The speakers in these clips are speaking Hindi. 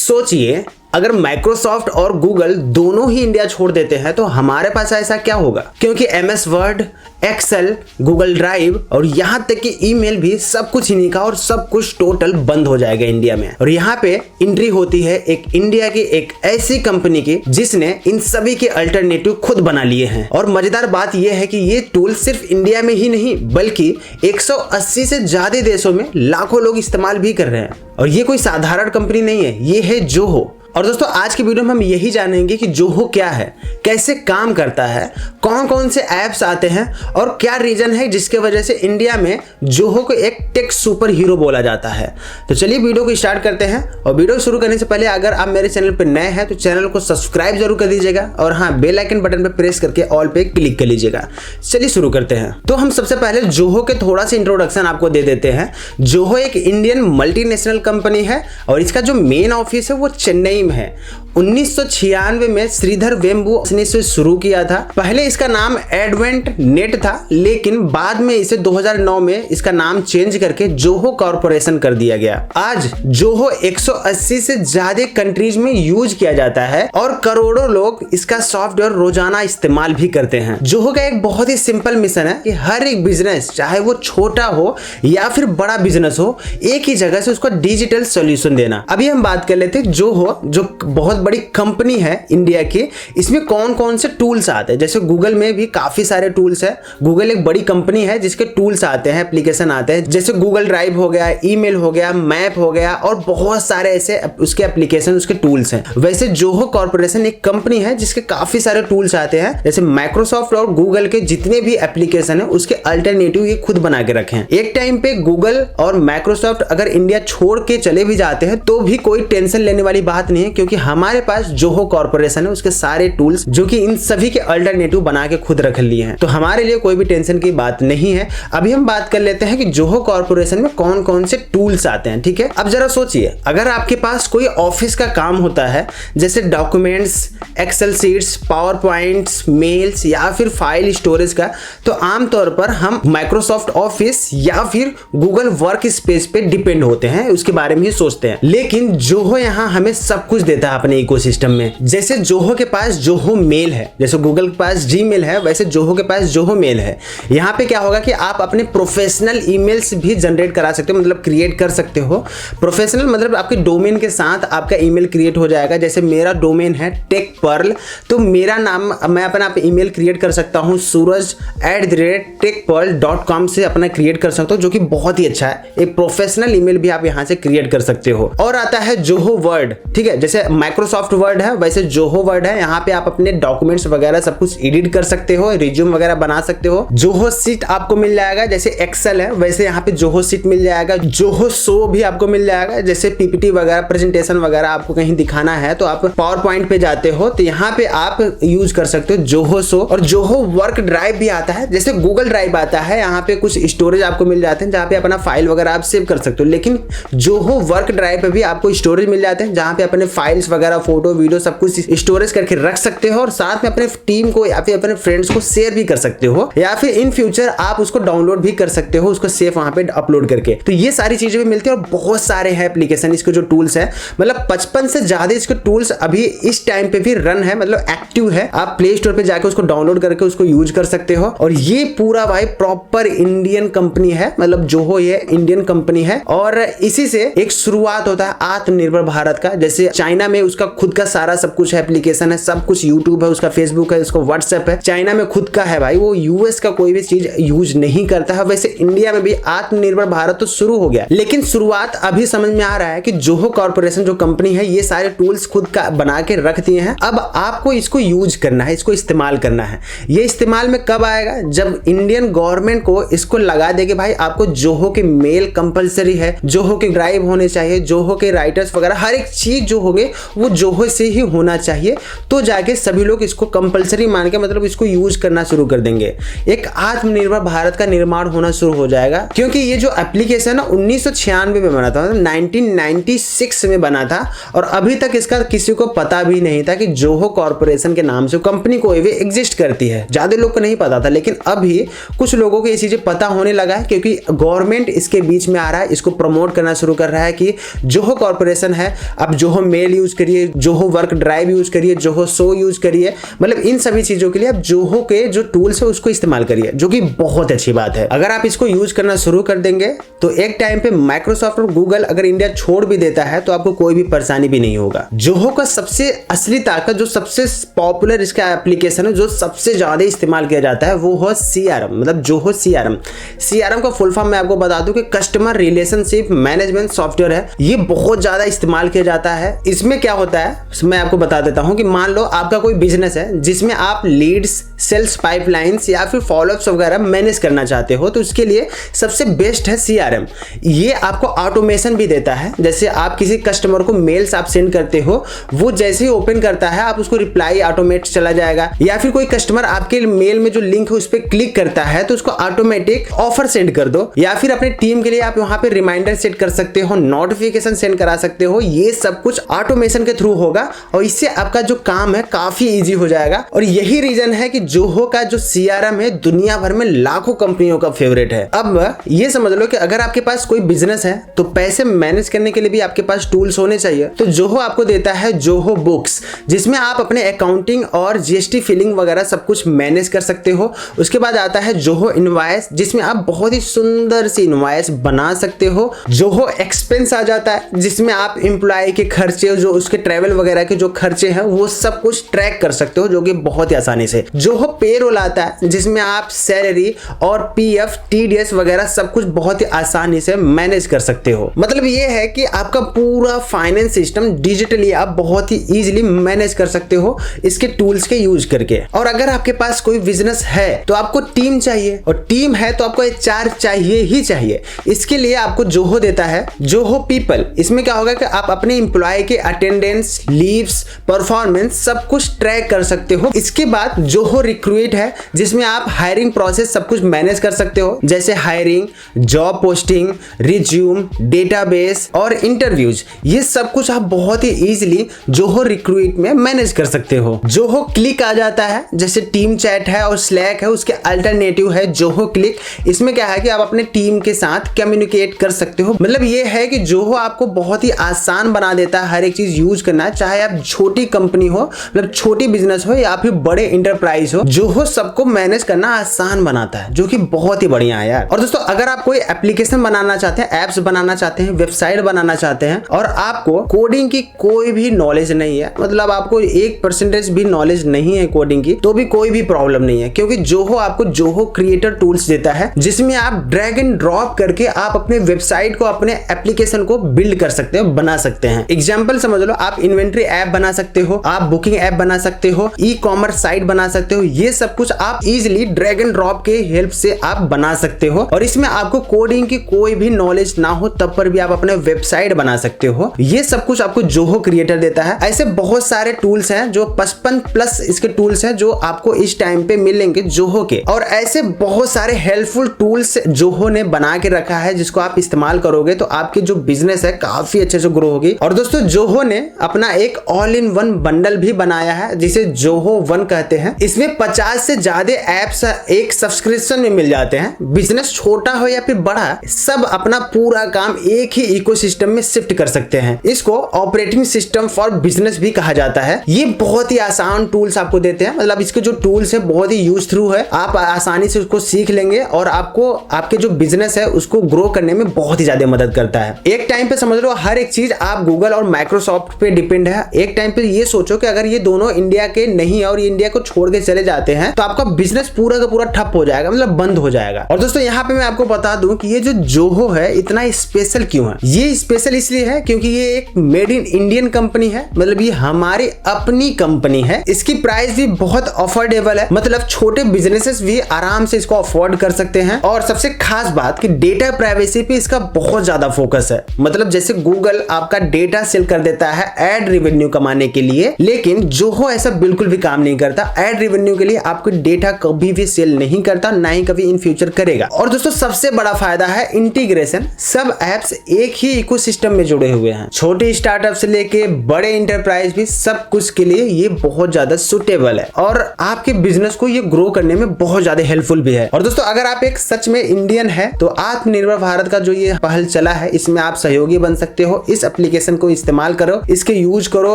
सोचिए, अगर माइक्रोसॉफ्ट और गूगल दोनों ही इंडिया छोड़ देते हैं तो हमारे पास ऐसा क्या होगा, क्योंकि MS Word, Excel, Google Drive और यहाँ तक कि ईमेल भी सब कुछ इन्हीं का और सब कुछ टोटल बंद हो जाएगा इंडिया में। और यहाँ पे एंट्री होती है एक इंडिया की एक ऐसी कंपनी की जिसने इन सभी के अल्टरनेटिव खुद बना लिए हैं। और मजेदार बात यह है कि ये टूल सिर्फ इंडिया में ही नहीं बल्कि 180 से ज्यादा देशों में लाखों लोग इस्तेमाल भी कर रहे हैं। और ये कोई साधारण कंपनी नहीं है, ये है जोहो। और दोस्तों आज की वीडियो में हम यही जानेंगे कि जोहो क्या है, कैसे काम करता है, कौन कौन से ऐप्स आते हैं और क्या रीजन है जिसके वजह से इंडिया में जोहो को एक टेक सुपर हीरो बोला जाता है। तो चलिए वीडियो को स्टार्ट करते हैं। और वीडियो शुरू करने से पहले अगर आप मेरे चैनल पर नए हैं तो चैनल को सब्सक्राइब जरूर कर दीजिएगा और हाँ, बेल आइकन बटन पर प्रेस करके ऑल पे क्लिक कर लीजिएगा। चलिए शुरू करते हैं। तो हम सबसे पहले जोहो के थोड़ा सा इंट्रोडक्शन आपको दे देते हैं। जोहो एक इंडियन मल्टीनेशनल कंपनी है और इसका जो मेन ऑफिस है वो चेन्नई में है। 1996 में श्रीधर वेम्बू ने इसे शुरू किया था। पहले इसका नाम एडवेंट नेट था, लेकिन बाद में इसे 2009 में इसका नाम चेंज करके जोहो कॉर्पोरेशन कर दिया गया। आज जोहो 180 से ज्यादा कंट्रीज में यूज किया जाता है और करोड़ों लोग इसका सॉफ्टवेयर रोजाना इस्तेमाल भी करते हैं। जोहो का एक बहुत ही सिंपल मिशन है कि हर एक बिजनेस, चाहे वो छोटा हो या फिर बड़ा बिजनेस हो, एक ही जगह से उसको डिजिटल सॉल्यूशन देना। अभी हम बात कर लेते हैं जोहो जो बहुत बड़ी कंपनी है इंडिया की, इसमें कौन कौन से टूल्स आते हैं। जैसे गूगल में भी काफी सारे टूल्स है। गूगल एक बड़ी कंपनी है जिसके टूल्स आते हैं, एप्लीकेशन आते हैं, जैसे गूगल ड्राइव हो गया, ईमेल हो गया, मैप हो गया और बहुत सारे ऐसे उसके एप्लीकेशन, उसके टूल्स हैं। वैसे जोहो कॉर्पोरेशन एक कंपनी है जिसके काफी सारे टूल्स आते हैं। जैसे माइक्रोसॉफ्ट और गूगल के जितने भी एप्लीकेशन है उसके अल्टरनेटिव ये खुद बना के रखे हैं। एक टाइम पे गूगल और माइक्रोसॉफ्ट अगर इंडिया छोड़ के चले भी जाते हैं तो भी कोई टेंशन लेने वाली बात नहीं है, क्योंकि हमारे पास जोहो कॉर्पोरेशन है, उसके सारे टूल्स जो कि इन सभी के अल्टरनेटिव बना के खुद रख लिए हैं। तो हमारे लिए कोई भी टेंशन की बात नहीं है। अभी हम बात कर लेते हैं कि जोहो कॉर्पोरेशन में कौन कौन से टूल्स आते हैं। ठीक है, अब जरा सोचिए, अगर आपके पास कोई ऑफिस का काम होता है जैसे documents, Excel sheets, PowerPoints, mails या फिर फाइल स्टोरेज का, तो आमतौर पर हम माइक्रोसॉफ्ट ऑफिस या फिर गूगल वर्क स्पेस पे डिपेंड होते हैं, उसके बारे में ही सोचते हैं। लेकिन जोहो यहाँ हमें सब कुछ देता है अपने इकोसिस्टम में। जैसे जोहो के पास जोहो मेल है, जैसे गूगल के पास जीमेल है, वैसे जोहो के पास जोहो मेल है। यहाँ पे क्या होगा कि आप अपने प्रोफेशनल ईमेल्स भी जनरेट करा सकते हो, मतलब क्रिएट कर सकते हो। प्रोफेशनल मतलब आपके डोमेन के साथ आपका ईमेल क्रिएट हो जाएगा। जैसे मेरा डोमेन है टेक पर्ल, तो मेरा नाम मैं अपना ईमेल क्रिएट कर सकता हूँ suraj@techpearl.com से अपना क्रिएट कर सकता हूँ, जो कि बहुत ही अच्छा है। एक प्रोफेशनल ईमेल भी आप यहाँ से क्रिएट कर सकते हो। और आता है जोहो वर्ड। ठीक है, जैसे माइक्रोसॉफ्ट वर्ड है वैसे जोहो वर्ड है। यहाँ पे आप अपने डॉक्यूमेंट्स वगैरह सब कुछ एडिट कर सकते हो, रिज्यूम वगैरह बना सकते हो। जोहो शीट आपको मिल जाएगा, जैसे एक्सेल है वैसे यहाँ पे जोहो शीट मिल जाएगा। जोहो शो भी आपको मिल जाएगा, जैसे पीपीटी वगैरह, प्रेजेंटेशन वगैरह आपको कहीं दिखाना है तो आप पावर पॉइंट पे जाते हो तो यहाँ पे आप यूज कर सकते हो जोहो शो। और जोहो वर्क ड्राइव भी आता है, जैसे गूगल ड्राइव आता है, यहाँ पे कुछ स्टोरेज आपको मिल जाते हैं जहाँ पे अपना फाइल वगैरह आप सेव कर सकते हो। लेकिन जोहो वर्क ड्राइव पे भी आपको स्टोरेज मिल जाते हैं जहाँ पे अपने फाइल्स वगैरह, फोटो, वीडियो सब कुछ स्टोरेज करके रख सकते हो और साथ में अपने टीम को या फिर अपने फ्रेंड्स को शेयर भी कर सकते हो, या फिर इन फ्यूचर आप उसको डाउनलोड भी कर सकते हो, उसको सेफ वहां पे अपलोड करके। तो ये सारी चीजें भी मिलती है और बहुत सारे हैं एप्लीकेशन इसके जो टूल्स है, मतलब 55 से ज्यादा इसके टूल्स अभी इस टाइम पे भी रन है, मतलब एक्टिव है। आप प्ले स्टोर पे जाकर उसको डाउनलोड करके उसको यूज कर सकते हो। और ये पूरा भाई प्रॉपर इंडियन कंपनी है, मतलब जोहो ये इंडियन कंपनी है और इसी से एक शुरुआत होता है आत्मनिर्भर भारत का। जैसे चाइना में उसका खुद का सारा सब कुछ एप्लीकेशन है, सब कुछ यूट्यूब है, उसका फेसबुक है, उसका व्हाट्सएप है, चाइना में खुद का है भाई, वो यूएस का कोई भी चीज यूज नहीं करता है। वैसे इंडिया में भी आत्मनिर्भर भारत तो शुरू हो गया, लेकिन शुरुआत अभी समझ में आ रहा है कि जोहो कॉर्पोरेशन जो कंपनी है ये सारे टूल्स खुद का बना के रख दिए हैं। अब आपको इसको यूज करना है, इसको इस्तेमाल करना है। ये इस्तेमाल में कब आएगा, जब इंडियन गवर्नमेंट को इसको लगा देगी भाई आपको जोहो के मेल कंपलसरी है, जोहो के ड्राइव होने चाहिए, जोहो के राइटर्स वगैरह हर एक चीज जो होंगे वो जोहो से ही होना चाहिए, तो जाके सभी लोग इसको कंपलसरी मान के मतलब इसको यूज करना शुरू कर देंगे। एक आत्मनिर्भर भारत का निर्माण होना शुरू हो जाएगा, क्योंकि ये जो एप्लीकेशन है 1996 में बना था, 1996 में बना था, और अभी तक इसका किसी को पता भी नहीं था कि जोहो कॉर्पोरेशन के नाम से कंपनी कोई भी एग्जिस्ट करती है। ज्यादा लोग को नहीं पता था, लेकिन अभी कुछ लोगों को ये चीजें पता होने लगा है, क्योंकि गवर्नमेंट इसके बीच में आ रहा है, इसको प्रमोट करना शुरू कर रहा है कि जोहो कॉर्पोरेशन है, अब जोहो मेल यूज करिए, जोहो वर्क ड्राइव यूज करिए, जोहो शो यूज करिए, मतलब इन सभी चीजों के लिए अब जोहो के जो टूल्स है उसको इस्तेमाल करिए, जो कि बहुत अच्छी बात है। अगर आप इसको यूज करना शुरू कर देंगे तो एक टाइम पे माइक्रोसॉफ्ट और गूगल अगर इंडिया छोड़ भी देता है तो आपको कोई भी परेशानी भी नहीं होगा। जोहो का सबसे असली ताकत, जो सबसे पॉपुलर इसका एप्लीकेशन है, जो सबसे ज्यादा इस्तेमाल किया जाता है, वो है CRM, मतलब जोहो CRM। CRM का फुल फॉर्म मैं आपको बता दूं कि कस्टमर रिलेशनशिप मैनेजमेंट सॉफ्टवेयर है। ये बहुत ज्यादा इस्तेमाल किया जाता है। इसमें क्या होता है मैं आपको बता देता हूं कि मान लो आपका कोई बिजनेस है जिसमें आप लीड्स, सेल्स पाइपलाइंस या फिर फॉलोअप्स वगैरह मैनेज करना चाहते हो, तो उसके लिए सबसे बेस्ट है CRM। ये आपको ऑटोमेशन भी देता है। जैसे आप किसी कस्टमर को मेल्स आप सेंड करते हो, वो जैसे ही ओपन करता है आप उसको रिप्लाई ऑटोमेट चला जाएगा, या फिर कोई कस्टमर आपके मेल में जो लिंक है उस पर क्लिक करता है तो उसको ऑटोमेटिक ऑफर सेंड कर दो, या फिर अपने टीम के लिए आप वहां पे रिमाइंडर सेट कर सकते हो, नोटिफिकेशन सेंड करा सकते हो। ये सब कुछ ऑटोमेशन के थ्रू होगा और इससे आपका जो काम है काफी इजी हो जाएगा। और यही रीजन है कि जोहो का जो CRM है दुनिया भर में लाखों कंपनियों का फेवरेट है। अब ये समझ लो कि अगर आपके पास कोई बिजनेस है तो पैसे मैनेज करने के लिए भी आपके पास टूल्स होने चाहिए। तो जोहो आपको देता है जोहो बुक्स, जिसमें आप अपने अकाउंटिंग और GST फिलिंग वगैरह सब कुछ मैनेज कर सकते हो। उसके बाद आता है जोहो इनवॉइस, जिसमें आप बहुत ही सुंदर सी इनवॉइस बना सकते हो। जोहो एक्सपेंस आ जाता है, जिसमें आप एम्प्लॉय के खर्चे, जो उसके ट्रैवल वगैरह के जो खर्चे हैं वो सब कुछ ट्रैक कर सकते हो, जो कि बहुत ही आसानी से। जोहो पेरोल आता है, जिसमें आप सैलरी और PF, TDS वगैरह सब कुछ बहुत ही आसानी से मैनेज कर सकते हो। मतलब ये है कि आपका पूरा फाइनेंस सिस्टम डिजिटली आप बहुत ही इजीली मैनेज कर सकते हो इसके टूल्स के यूज करके। और अगर आपके पास कोई बिजनेस है तो आपको टीम चाहिए, और टीम है तो आपको HR चाहिए ही चाहिए। इसके लिए आपको जोहो देता है जोहो पीपल। इसमें क्या होगा कि आप अपने एम्प्लॉय के अटेंडेंस, लीव्स, परफॉर्मेंस सब कुछ ट्रैक कर सकते हो। इसके बाद जोहो रिक्रूट है, जिसमें आप हायरिंग प्रोसेस सब कुछ मैनेज कर सकते हो, जैसे hiring, job posting, resume, database और इंटरव्यूज। ये सब कुछ आप बहुत ही इजीली जोहो रिक्रूट में मैनेज कर सकते हो। जोहो क्लिक आ जाता है, जैसे टीम चैट है और स्लैक है, उसके अल्टरनेटिव है जोहो क्लिक। इसमें क्या है कि आप अपने टीम के साथ कम्युनिकेट कर सकते हो। मतलब ये है कि जोहो आपको बहुत ही आसान बना देता है हर एक चीज यूज करना, चाहे आप छोटी कंपनी हो, मतलब छोटी बिजनेस हो, या फिर बड़े इंटरप्राइज हो। जोहो सबको मैनेज करना आसान बनाता है, जो कि बहुत ही बढ़िया है यार। और दोस्तों, अगर आप कोई एप्लीकेशन बनाना चाहते हैं, एप्स बनाना चाहते हैं, वेबसाइट बनाना चाहते हैं, और आपको कोडिंग की कोई भी नॉलेज नहीं है, मतलब आपको 1% भी नॉलेज नहीं है कोडिंग की, तो भी कोई भी प्रॉब्लम नहीं है, क्योंकि जोहो आपको जोहो क्रिएटर टूल्स देता है, जिसमें आप ड्रैग एंड ड्रॉप करके आप अपने वेबसाइट को, अपने एप्लीकेशन को बिल्ड कर सकते हो, बना सकते हैं। एग्जाम्पल समझ लो, आप इन्वेंट्री ऐप बना सकते हो, आप बुकिंग ऐप बना सकते हो, ई-कॉमर्स साइट बना सकते हो। ये सब कुछ आप इजीली ड्रैग एंड ड्रॉप के हेल्प से आप बना सकते हो, और इसमें आपको कोडिंग की कोई भी नॉलेज ना हो तब पर भी आप अपने वेबसाइट बना सकते हो। ये सब कुछ आपको जोहो क्रिएटर देता है। ऐसे बहुत सारे टूल्स हैं, जो 55+ इसके टूल्स हैं जो आपको इस टाइम पे मिलेंगे जोहो के, और ऐसे बहुत सारे हेल्पफुल टूल्स जोहो ने बना के रखा है, जिसको आप इस्तेमाल करोगे तो आपकी जो बिजनेस है काफी अच्छे से ग्रो होगी। और दोस्तों, जोहो ने अपना एक ऑल इन वन बंडल भी बनाया है, जिसे जोहो वन कहते हैं। इसमें 50 से ज्यादा एप्स एक सब्सक्रिप्शन में मिल जाते हैं। बिजनेस छोटा हो या फिर बड़ा, सब अपना पूरा काम एक ही इकोसिस्टम में शिफ्ट कर सकते हैं। इसको ऑपरेटिंग सिस्टम फॉर बिजनेस भी कहा जाता है। ये बहुत ही आसान टूल्स आपको देते हैं, मतलब इसके जो टूल्स है बहुत ही यूज थ्रू है, आप आसानी से उसको सीख लेंगे और आपको आपके जो बिजनेस है उसको ग्रो करने में बहुत ही ज्यादा मदद करता है। एक टाइम पे समझ लो हर एक चीज आप गूगल और माइक्रोसॉफ्ट पे डिपेंड है। एक टाइम पे ये सोचो कि अगर ये दोनों इंडिया के नहीं है और ये इंडिया को छोड़ के चले जाते हैं तो आपका बिजनेस पूरा का पूरा ठप हो जाएगा, मतलब बंद हो जाएगा। और दोस्तों, यहाँ पे मैं आपको बता दूं कि ये जो जोहो है इतना स्पेशल क्यों है। ये स्पेशल इसलिए है क्योंकि ये एक मेड इन इंडियन कंपनी है, मतलब ये हमारी अपनी कंपनी है। इसकी प्राइस भी बहुत अफोर्डेबल है, मतलब छोटे बिजनेसेस भी आराम से इसको अफोर्ड कर सकते हैं। और सबसे खास बात कि डेटा प्राइवेसी पे इसका बहुत ज्यादा फोकस है। मतलब जैसे गूगल आपका डेटा सेल कर देता है एड रेवेन्यू कमाने के लिए, लेकिन जोहो ऐसा बिल्कुल भी काम नहीं करता। एड रेवेन्यू के लिए आपको डेटा कभी भी सेल नहीं करता, ना ही कभी इन फ्यूचर करेगा। और दोस्तों सबसे बड़ा फायदा है इंटीग्रेशन। सब एप्स एक ही इकोसिस्टम में जुड़े हुए हैं। छोटे स्टार्टअप से लेके बड़े इंटरप्राइज भी, सब कुछ के लिए ये बहुत ज्यादा सुटेबल है और आपके बिजनेस को ये ग्रो करने में बहुत ज्यादा हेल्पफुल भी है। और दोस्तों अगर आप एक सच में इंडियन है तो आत्मनिर्भर भारत का जो ये पहल चला है, इसमें आप सहयोगी बन सकते हो। इस एप्लीकेशन को इस्तेमाल करो, इसके यूज करो,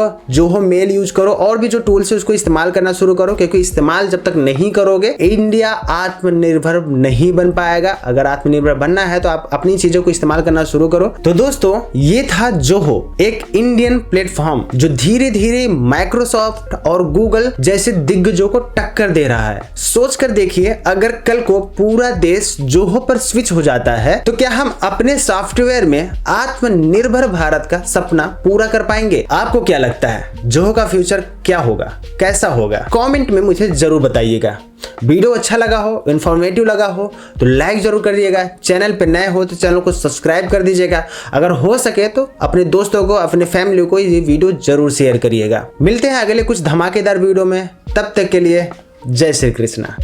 जोहो मेल यूज करो, और भी जो टूल्स है उसको इस्तेमाल करना शुरू करो, क्योंकि इस्तेमाल जब तक नहीं करोगे इंडिया आत्मनिर्भर नहीं बन पाएगा। अगर आत्मनिर्भर बनना है तो आप अपनी चीजों को इस्तेमाल करना शुरू करो। तो दोस्तों ये था जोहो, एक इंडियन प्लेटफॉर्म जो धीरे धीरे माइक्रोसॉफ्ट और गूगल जैसे दिग्गजों को टक्कर दे रहा है। सोच कर देखिए, अगर कल को पूरा देश जोहो पर स्विच हो जाता है तो क्या हम अपने सॉफ्टवेयर में आत्मनिर्भर भारत का सपना पूरा कर पाएंगे? आपको क्या लगता है, जोहो का फ्यूचर क्या होगा, कैसा होगा? कमेंट में मुझे जरूर बताइएगा। वीडियो अच्छा लगा हो, इंफॉर्मेटिव लगा हो तो लाइक जरूर करिएगा। चैनल पे नए हो तो चैनल को सब्सक्राइब कर दीजिएगा। अगर हो सके तो अपने दोस्तों को, अपने फैमिली को ये वीडियो जरूर शेयर करिएगा। मिलते हैं अगले कुछ धमाकेदार वीडियो में, तब तक के लिए जय श्री कृष्णा।